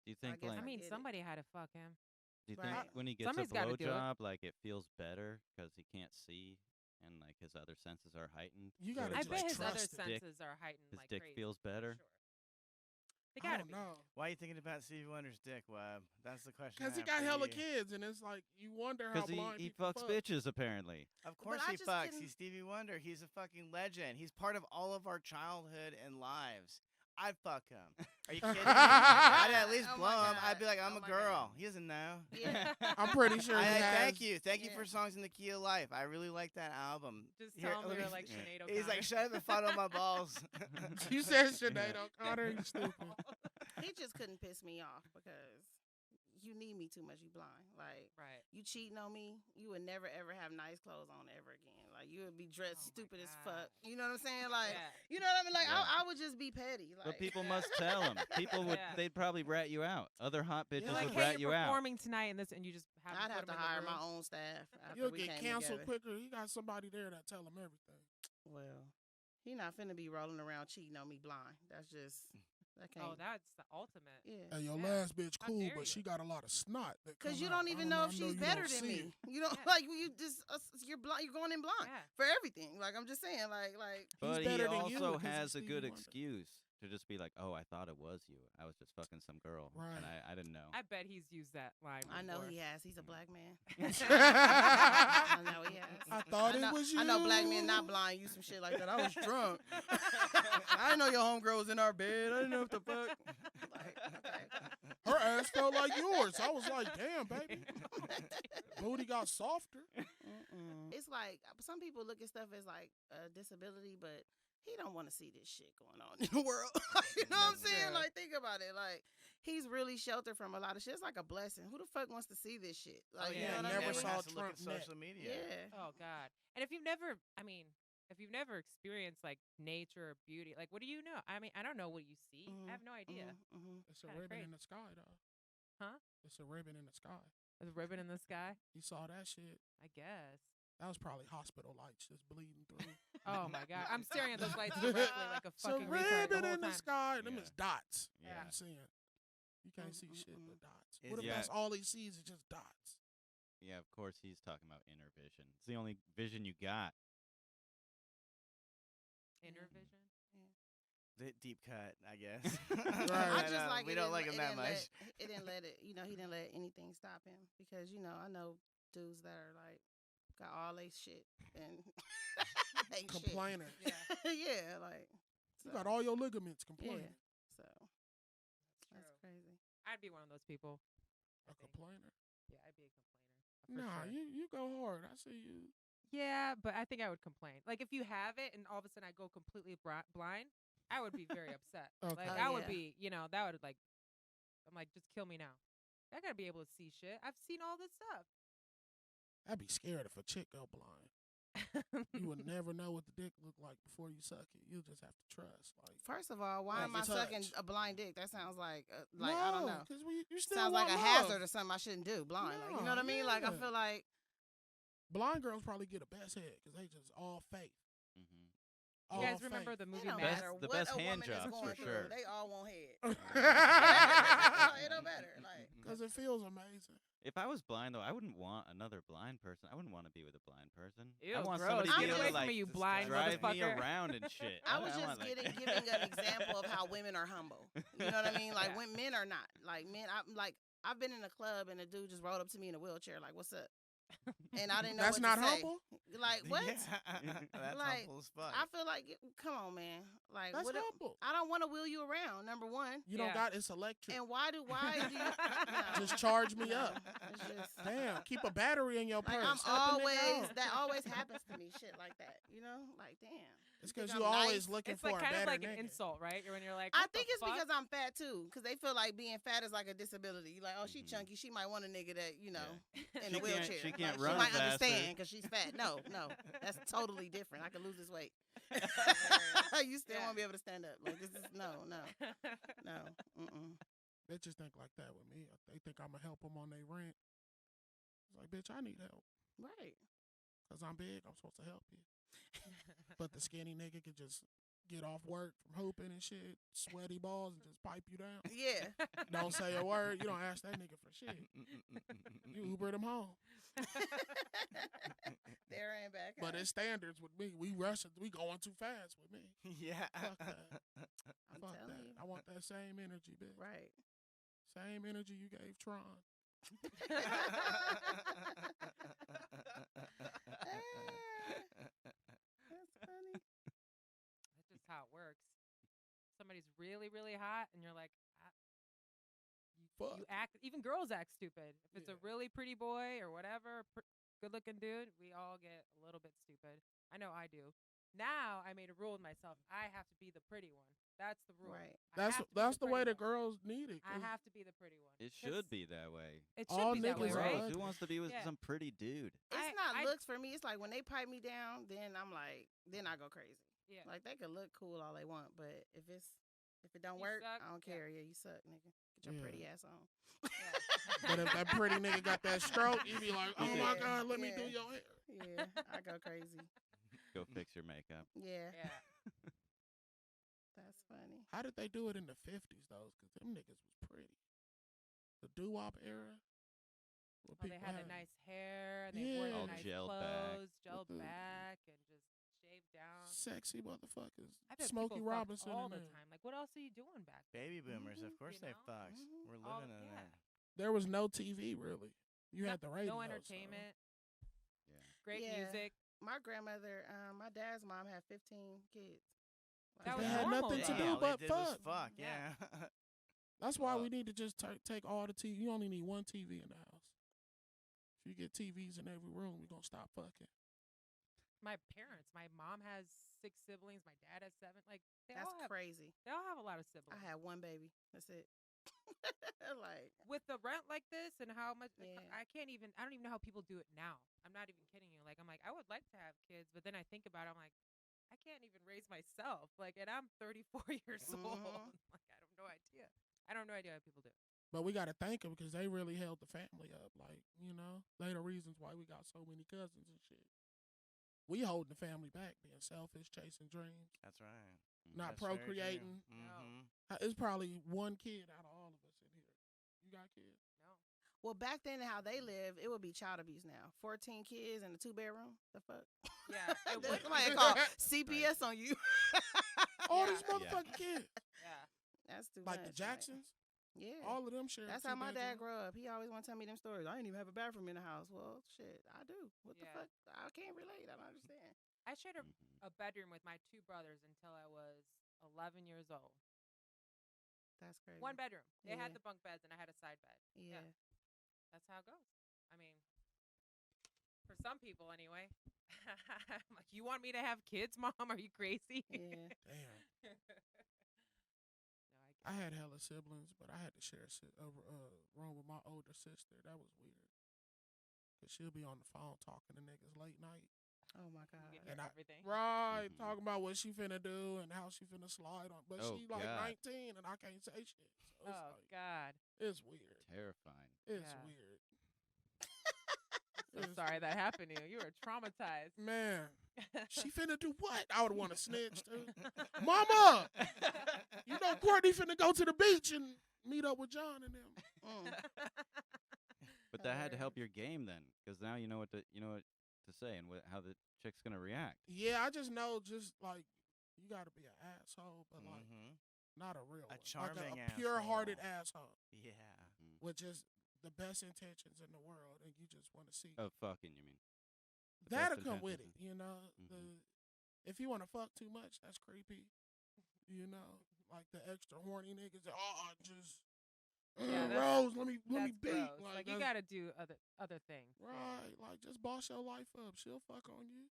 Do you
So I
think
guess
like
I mean,
get it.
somebody had to fuck him.
do you
Right.
think when he gets
Somebody's
a
gotta do it.
blowjob, like it feels better because he can't see and like his other senses are heightened?
You
So
gotta
I
it's
just
bet his other
trust it.
Dick-
senses are heightened
his
like
dick
crazy.
feels better?
Sure. They
I
gotta
don't
be.
know.
Why are you thinking about Stevie Wonder's dick, Webb? That's the question.
Because
I
he
have
got
for
hella
you.
kids, and it's like, you wonder how
Because
blind
he
people
fucks
fuck.
bitches apparently.
Of course
I
he
just
fucks.
couldn't-
He's Stevie Wonder. He's a fucking legend. He's part of all of our childhood and lives. I'd fuck him. Are you kidding me? I'd at least
Oh
blow
my
him. I'd be like,
God.
I'm
Oh
a
my
girl.
God.
He doesn't know.
Yeah.
I'm pretty sure he has.
Thank you. Thank you
Yeah.
for Songs in the Key of Life. I really like that album.
Just
Here,
tell him
let
you're
me-
like
Yeah.
Sinead O'Connor.
He's like, shut up and fondle my balls.
You said Sinead O'Connor. You stupid.
He just couldn't piss me off because you need me too much. You blind. Like
Right.
you cheating on me, you would never ever have nice clothes on ever again. Like you would be dressed
Oh my
stupid as
God.
fuck. You know what I'm saying? Like
Yeah.
you know what I mean? Like
Yeah.
I would just be petty. Like
But people must tell them. People would.
Yeah.
They'd probably rat you out. Other hot bitches
You're like,
would
hey,
rat
you're
you out.
performing tonight and this, and you just have
I'd
put
have to
them in the
hire
room.
my own staff. After
You'll
we
get
came
canceled
together.
quicker. You got somebody there that tell him everything.
Well, he not finna be rolling around cheating on me blind. That's just that can't.
Oh, that's the ultimate.
yeah.
Hey, your
Yeah.
last bitch
How
cool,
dare
but
you.
she got a lot of snot.
Cause you don't even know if she's better than me. You don't
Yeah.
like you just you're blind. You're going in blind
Yeah.
for everything. Like I'm just saying. Like
But he
better than you
also
because he's
has a
Stevie
good
Wonder.
excuse to just be like, "Oh, I thought it was you. I was just fucking some girl,
Right.
and I didn't know."
I bet he's used that line.
I know
before.
he has. He's a black man.
I
I know he has.
thought
know,
it was you.
I know black men not blind use some shit like that. I was drunk. I didn't know your homegirl was in our bed. I didn't know what the fuck. Like, okay.
Her ass felt like yours. I was like, damn, baby. Booty got softer.
It's like some people look at stuff as like a disability, but he don't want to see this shit going on in the world. You know what I'm saying?
true.
Like, think about it. Like, he's really sheltered from a lot of shit. It's like a blessing. Who the fuck wants to see this shit? Like, you
yeah,
know what
never
I mean?
saw
has to look at
Trump neck.
social media.
Yeah.
Oh God. And if you've never, if you've never experienced like nature or beauty, like what do you know? I mean, I don't know what you see. I have no idea.
It's a
Kinda
ribbon
crazy.
in the sky, though.
Huh?
It's a ribbon in the sky.
There's a ribbon in the sky.
You saw that shit.
I guess.
That was probably hospital lights just bleeding through.
Oh my God. I'm staring at those lights directly like a
It's a
fucking retard the
ribbon
whole
in the
time.
sky. Them
Yeah.
is dots.
Yeah.
I'm seeing. You can't see shit but dots.
Is-
What if
Yeah.
that's all he sees is just dots?
Yeah, of course he's talking about inner vision. It's the only vision you got.
Inner vision.
Deep cut, I guess.
I just like
we
it
don't
didn't-
like him
it
that
didn't
much.
It didn't let it. You know, he didn't let anything stop him because I know dudes that are like got all they shit and ain't shit.
Complainer.
Yeah, like
You got all your ligaments complaining.
Yeah, so that's
True.
crazy.
I'd be one of those people.
A
I think.
complainer?
Yeah, I'd be a complainer. for
Nah,
sure.
you go hard. I see you.
Yeah, but I think I would complain. Like if you have it and all of a sudden I go completely blind, I would be very upset.
Okay.
Like
Oh,
I would
yeah.
be, that would like, I'm like, just kill me now. I gotta be able to see shit. I've seen all this stuff.
I'd be scared if a chick go blind. You would never know what the dick looked like before you suck it. You just have to trust. Like,
First of all, why
Like
am I
it's
sucking
touch.
a blind dick? That sounds like I don't know.
because you still
Sounds like
want
a
love.
hazard or something I shouldn't do. Blind, like, you know what I
No,
mean? Like I
yeah.
feel like
Blind girls probably get a best head because they just all faith.
Mm-hmm.
You
All
guys remember
faith.
the
it
movie
don't
Best-
matter
the
what
best
a
hand
woman is
jobs
going
for
through.
sure.
They all want head. It don't matter. Like
Because it feels amazing.
If I was blind though, I wouldn't want another blind person. I wouldn't want to be with a blind person.
Ew,
I want
gross.
somebody to
Get
be able
away
to
from
like
me, you blind
drive me
motherfucker.
around and shit.
I was
don't
just
want, like-
giving an example of how women are humble. You know what I mean? Like
Yeah.
when men are not. Like men, I've been in a club and a dude just rolled up to me in a wheelchair, like, "What's up?" And I didn't know
That's
what
not
to say.
humble?
Like what?
That's
Like,
humble as fuck.
I feel like, come on, man. Like
That's
what?
humble.
I don't want to wheel you around. Number one.
You don't
Yeah.
got it's electric.
And why do you? No.
Just charge me
No,
up.
It's just.
Damn, keep a battery in your
Like
purse.
I'm
Help a nigga
always
out.
that always happens to me, shit like that. You know, like damn.
It's
think
because you
I'm
always
nice?
looking
It's
for
like
a
kind
better
of like
nigga.
an insult, right? When you're like,
I
what the
think it's
fuck?
because I'm fat too, because they feel like being fat is like a disability. Like, oh, she
Mhm.
chunky, she might want a nigga that in
She
a
can't-
wheelchair.
she can't
Like,
run
She might
faster.
understand because she's fat. No, that's totally different. I could lose this weight. You still
Yeah.
won't be able to stand up. Like this is no. Mm-mm.
Bitches think like that with me. They think I'm going to help them on their rent. It's like, bitch, I need help.
Right.
Because I'm big, I'm supposed to help you. But the skinny nigga could just get off work from hooping and shit, sweaty balls, and just pipe you down.
Yeah.
Don't say a word. You don't ask that nigga for shit. You Uber them home.
There and back.
But it's standards with me. We rushing. We going too fast with me.
Yeah.
Fuck that.
I'm
Fuck
telling
that.
you.
I want that same energy, bitch.
Right.
Same energy you gave Tron.
That's funny.
That's just how it works. Somebody's really, really hot, and you're like,
Fuck.
you act. Even girls act stupid. If it's a
Yeah.
really pretty boy or whatever, good-looking dude, we all get a little bit stupid. I know I do. Now I made a rule with myself. I have to be the pretty one. That's the rule.
Right.
I have to be
That's the way
pretty
the
one.
girls need it.
I
'cause
have to be the pretty one.
It
'Cause
should be that way.
It
all
should be that way,
niggas are
right?
ugly.
Who wants to be with
Yeah.
some pretty dude?
It's not
I-
looks for me. It's like when they pipe me down, then I'm like, then I go crazy.
Yeah.
Like they could look cool all they want, but if it don't
You
work,
suck,
I don't
yeah.
care. Yeah, you suck, nigga. Get your
Yeah.
pretty ass on.
But if that pretty nigga got that stroke, you be like, oh my
Yeah,
God, let me
yeah.
do your hair.
Yeah, I go crazy.
Go fix your makeup.
Yeah,
Yeah.
that's funny.
How did they do it in the 50s, though? Because them niggas was pretty. The doo-wop era. where
Oh, they
people
had the nice hair. And they wore
Yeah.
the
All
nice
gelled back.
clothes, gelled
the-
back, and just shaved down.
Sexy motherfuckers.
I bet
Smokey
people fucked
Robinson
all
in
the
there.
time. Like, what else are you doing back then?
Baby boomers, of
Mhm.
course
You
they
know?
fucked.
Mhm.
We're
All-
living in
yeah.
that.
There was no TV, really. You had the radio.
No
so-
entertainment.
Yeah.
Great
Yeah.
music.
My grandmother, my dad's mom had 15 kids.
That
They
was
had
normal.
nothing to
though.
do
All
but
they did was
fuck.
fuck.
Yeah.
Yeah.
That's why we
Fuck.
need to just take all the TV. You only need one TV in the house. If you get TVs in every room, we're going to stop fucking.
My parents. My mom has 6 siblings. My dad has 7. Like they
That's
all have.
crazy.
They all have a lot of
I
siblings.
had one baby. That's it. Like,
With the rent like this and how much
Yeah.
I can't even. I don't even know how people do it now. I'm not even kidding you. Like I'm like I would like to have kids, but then I think about it. I'm like I can't even raise myself. Like and I'm 34 years old.
Mhm.
Like I have no idea. I don't know idea how people do it.
But we got to thank them because they really held the family up. Like, they the reasons why we got so many cousins and shit. We holding the family back, being selfish, chasing dreams,
That's right.
not
That's very true.
procreating.
Mhm.
It's probably one kid out of all of us in here. You got kids?
No.
well, back then how they lived, it would be child abuse now. 14 kids in a 2-bedroom. The fuck?
Yeah. It would.
Somebody call CPS on you.
All
Yeah.
these motherfucking kids.
Yeah.
That's too
Like
much.
the Jacksons,
Yeah.
all of them share.
That's how my dad grew up. He always want to tell me them stories. I didn't even have a bathroom in the house. Well, shit, I do. What the
Yeah.
fuck? I can't relate. I don't understand.
I shared
Mhm.
a bedroom with my 2 brothers until I was 11 years old.
That's crazy.
One bedroom. They
Yeah.
had the bunk beds and I had a side bed.
Yeah.
That's how it goes. I mean, for some people anyway. I'm like, you want me to have kids, Mom? Are you crazy?
Yeah.
Damn.
no,
I had hella siblings, but I had to share room with my older sister. That was weird. Cause she'll be on the phone talking to niggas late night.
Oh my
You
god.
can hear
And I-
everything.
Right,
Mhm.
talking about what she finna do and how she finna slide on. But
Oh,
she like
God.
19 and I can't say shit. So it's
Oh
like,
God.
it's weird.
Terrifying.
It's
Yeah.
weird.
I'm sorry that happened to you. You were traumatized.
Man, she finna do what? I would want to snitch too. Mama, you know Courtney finna go to the beach and meet up with John and them.
Mm.
But that had to help your game then, because now you know what to say and how the chick's gonna react.
Yeah, I just know, just like you got to be an asshole, but like
Mhm.
not a real
A
one.
charming
like a pure-hearted asshole
Yeah.
with just the best intentions in the world, and you just want to see
Of fucking, you mean? The
that'll
best
come with it.
intentions.
You know,
Mhm.
if you want to fuck too much, that's creepy. You know, like the extra horny niggas. Just
Yeah, that's-
Rose, let me
That's
beat.
gross. Like you
that's-
got to do other things.
right. Like just boss your life up. She'll fuck on you.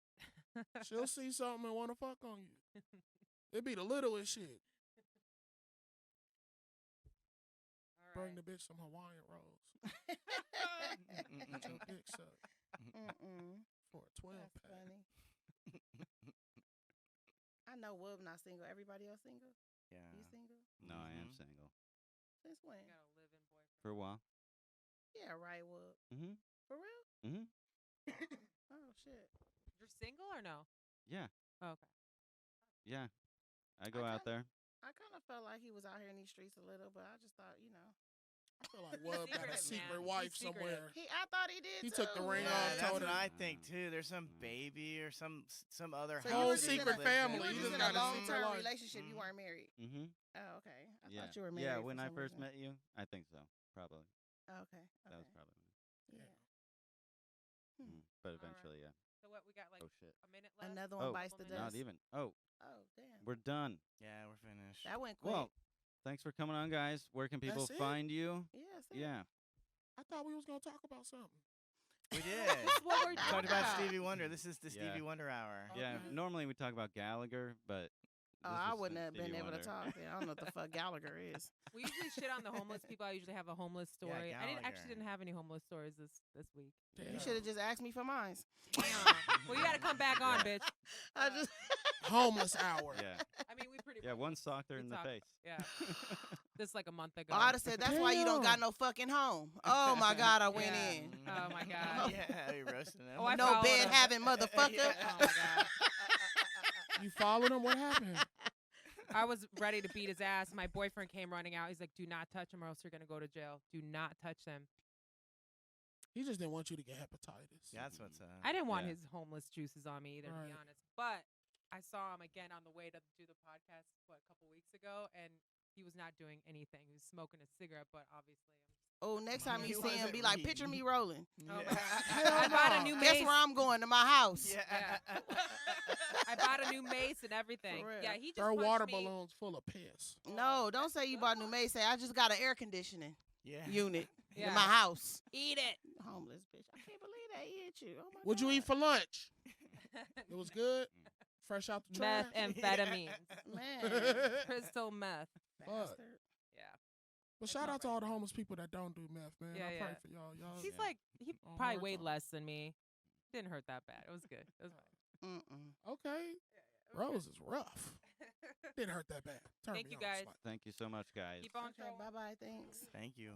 She'll see something and want to fuck on you. It be the littlest shit.
All
Bring
right.
the bitch some Hawaiian rolls. Get your dick sucked
Mm-mm.
for a 12
That's
pack.
funny. I know Wub not single. Everybody else single?
Yeah.
You single?
No, I am
Mhm.
single
Since when?
You got a live-in boyfriend.
for a while.
Yeah, right, Wub.
Mhm.
For real?
Mhm.
Oh shit.
You're single or no?
Yeah.
Oh, okay.
Yeah. I go out there.
I kind of felt like he was out here in these streets a little, but I just thought,
I feel like Wub got a
Secretive,
secret
man.
wife
He's secretive.
somewhere.
I thought he did.
He took the
too.
ring
Yeah,
off,
that's
told
what
her.
I think too. There's some
Mm.
baby or some other
So
house.
you
Whole
was
that
just in
secret
a-
family.
You
You
were
just
just in
got
a
a secret
long-term
life.
relationship. You
Mhm.
weren't married.
Mhm.
Oh, okay. I
Yeah.
thought you were married.
Yeah.
for
When I
some
first
reason.
met you, I think so. Probably.
Oh, okay.
That was
okay.
probably.
Yeah.
Hmm.
But
All right.
eventually, yeah.
So what? We got like
Oh shit.
a minute left.
Another one
Oh,
bites the
couple
dust.
Not even. Oh,
Oh, damn.
we're done.
Yeah, we're finished.
That went quick.
Well, thanks for coming on, guys. Where can people
That's it?
find you?
yeah. See?
Yeah.
I thought we was gonna talk about something.
We did.
This is what we're
Talked
talking
about
about.
Stevie Wonder. This is the
Yeah.
Stevie Wonder hour.
Yeah.
Okay.
Normally we talk about Gallagher, but
I
was
wouldn't
since
have been
Stevie
able to
Wonder.
talk. Then. I don't know what the fuck Gallagher is.
We usually shit on the homeless people. I usually have a homeless story. I
Gallagher.
actually didn't have any homeless stories this week.
You should have just asked me for mine.
Damn. Well, you got to come back on, bitch.
I just
Homeless hour.
Yeah,
I mean, we pretty
yeah.
much
One socked her
we
in the
talked-
face.
Yeah. This like a month ago.
I'd have said that's why you don't got no fucking home. Oh my God, I went
Yeah.
in.
Oh my god.
Yeah, you roasting them.
Oh, I
No
followed
bed
him.
having motherfucker.
Yeah.
Oh my god.
You followed him? What happened?
I was ready to beat his ass. My boyfriend came running out. He's like, "Do not touch him, or else you're gonna go to jail. Do not touch them."
He just didn't want you to get hepatitis.
That's what's up.
I didn't want
Yeah.
his homeless juices on me either, to be
Right.
honest. But I saw him again on the way to do the podcast a couple weeks ago, and he was not doing anything. He was smoking a cigarette, but obviously,
Oh, next time
He
you see him,
wasn't
be like,
reading.
picture me rolling.
oh my
Yeah.
god, I bought a new
Guess
mace.
where I'm going? To my house.
Yeah.
I bought a new mace and everything.
For real.
Yeah, he just
Throw
punched
water
me.
balloons full of piss.
No, don't say you bought a new mace. Say I just got an air conditioning
Yeah.
unit
Yeah.
in my house.
Eat it.
Homeless bitch. I can't believe that he hit you. Oh my
What'd you
God.
eat for lunch? It was good. Fresh out the trash.
Methamphetamines,
Man.
crystal meth.
Fuck.
Bastard.
Yeah,
But shout out to all the homeless people that don't do meth, man.
Yeah,
I pray
yeah.
for y'all. Y'all.
he's like he
On
probably
hard
weighed
time.
less than me. Didn't hurt that bad. It was good. It was fine.
Mm-mm.
Okay.
It was
Rose is rough.
good.
Didn't hurt that bad. Turn
Thank
me
you,
on,
guys.
slut.
Thank you so much, guys.
Keep on
Okay,
trolling.
bye-bye. Thanks.
Thank you.